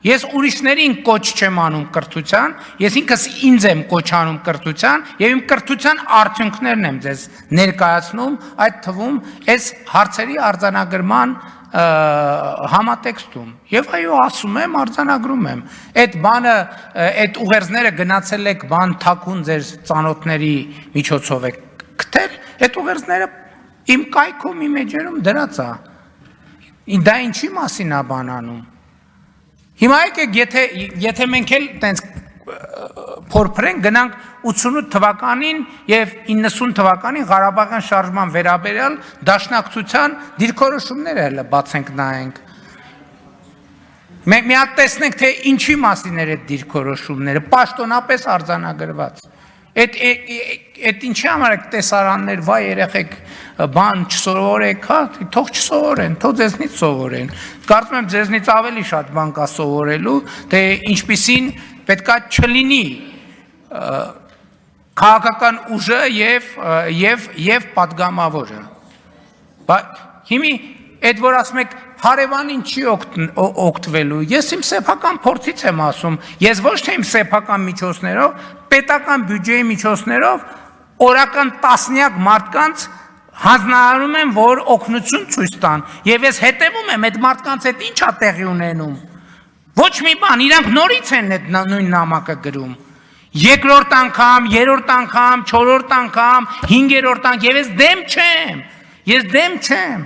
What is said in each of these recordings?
Ես ուրիշներին կոչ չեմ անում կրթության, ես ինքս ինձ եմ կոչ անում կրթության եւ իմ կրթության արդյունքներն եմ ձեզ ներկայացնում, այդ թվում այս հարցերի արձանագրման համատեքստում։ Եվ այո, ասում եմ, արձանագրում եմ։ Այդ բանը, այդ ուղերձները գնացել եք բան թակուն ձեր ծանոթների միջոցով եք գտել, այդ ուղերձները իմ կայքում, իմ էջերում դրած է։ Դա ինչի մասին է բան անում։ Հիմա եկեք, եթե մենք էլ տենց փորփրենք, գնանք 88 թվականին եւ 90 թվականին Ղարաբաղյան շարժման վերաբերյալ դաշնակցության դիրքորոշումները հələ բացենք նայենք։ Մենք մի հատ տեսնենք, թե ինչի մասին էր այդ դիրքորոշումները, պաշտոնապես արձանագրված։ Այդ ինչի համար եք տեսարաններ, վայ երեխեք բան չսովորեք, հա, թող չսովորեն, թող ձեզնից սովորեն։ Կարծում եմ ձեզնից ավելի շատ բան կա սովորելու, թե ինչպիսին պետքա չլինի քաղաքական ուժը եւ падգամավորը։ Բայց հիմի այդ որ ասում եք հարևանին չի օգտվելու, ես իմ սեփական փորձից եմ ասում, ես ոչ թե իմ սեփական միջոցներով, պետական բյուջեի միջոցներով օրական տասնյակ մարդկանց հանձնարարում եմ, որ օգնություն ցույց տան, եւ ես հետևում եմ այդ մարդկանց հետ ինչ է տեղի ունենում։ Ոչ մի բան, իրանք նորից են այդ նույն նամակը գրում։ Երկրորդ անգամ, երրորդ անգամ, չորրորդ անգամ, հինգերորդ անգամ, եւ ես դեմ չեմ։ Ես դեմ չեմ։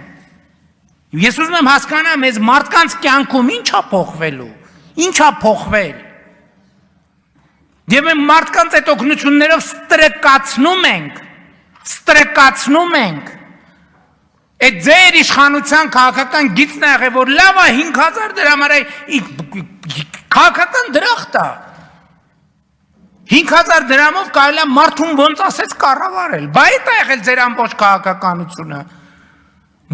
Ես ուզում եմ հասկանամ, այս մարդկանց կյանքում ինչ է փոխվելու։ Ինչ է փոխվել։ Եվ մենք մարդկանց այդ օգնություններով ստրկացնում ենք։ Այդ ձեր իշխանության քաղաքական գիծն է եղել, որ լավ է 5000 դրամ արա քաղաքական դրախտ է։ 5000 դրամով կարելի է մարդուն ոնց ասես կառավարել։ Բա այդ է եղել ձեր ամբողջ քաղաքականությունը։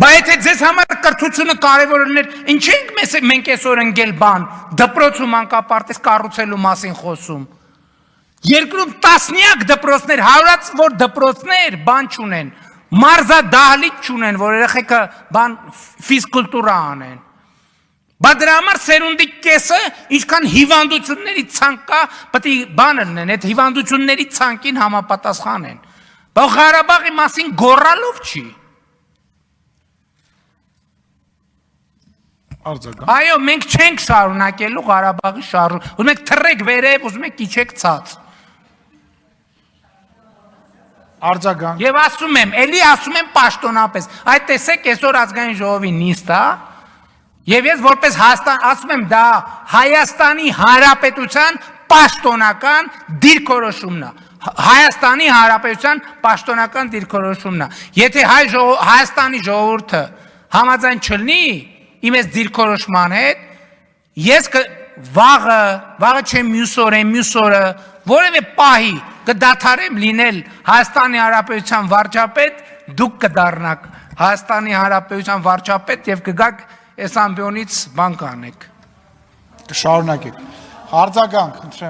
Բայց եթե ձեզ համար կրթությունը կարևոր էր, ինչ ենք մենք այսօր ընկել բան, դպրոց ու մանկապարտեզ կառուցելու մասին խոսում։ Երկրում տասնյակ դպրոցներ, հարյուրած որ դպրոցներ բան չունեն, մարզադահլիճ չունեն, որ երեխեքը բան ֆիզկուլտուրա անեն։ Բայց դրա համար սերունդի կեսը ինչքան հիվանդությունների ցանկ կա, պետք է բան լինեն, այդ հիվանդությունների ցանկին համապատասխան են։ Բայց Ղարաբաղի մասին գոռալով չի։ Այո, մենք չենք շարունակելու Ղարաբաղի շարժումը, ուզում եք թռեք վերև, ուզում եք իջեք ցած։ Արձագանք։ Եվ ասում եմ, էլի ասում եմ պաշտոնապես, այդ տեսեք այսօր ազգային ժողովի նիստ է, եւ ես որպես ասում եմ դա Հայաստանի Հանրապետության պաշտոնական դիրքորոշումն է։ Հայաստանի Հանրապետության պաշտոնական դիրքորոշումն է։ Եթե Հայաստանի ժողովուրդը համաձայն չլինի իմ այս դիրքորոշման հետ, ես վաղը չեմ մյուս օրը որևէ պահի կդադարեմ լինել Հայաստանի Հանրապետության վարչապետ, դուք կդառնաք Հայաստանի Հանրապետության վարչապետ եւ կգաք այս ամբիոնից բան կանեք։ Կշարունակեք։ Արձագանք, խնդրեմ։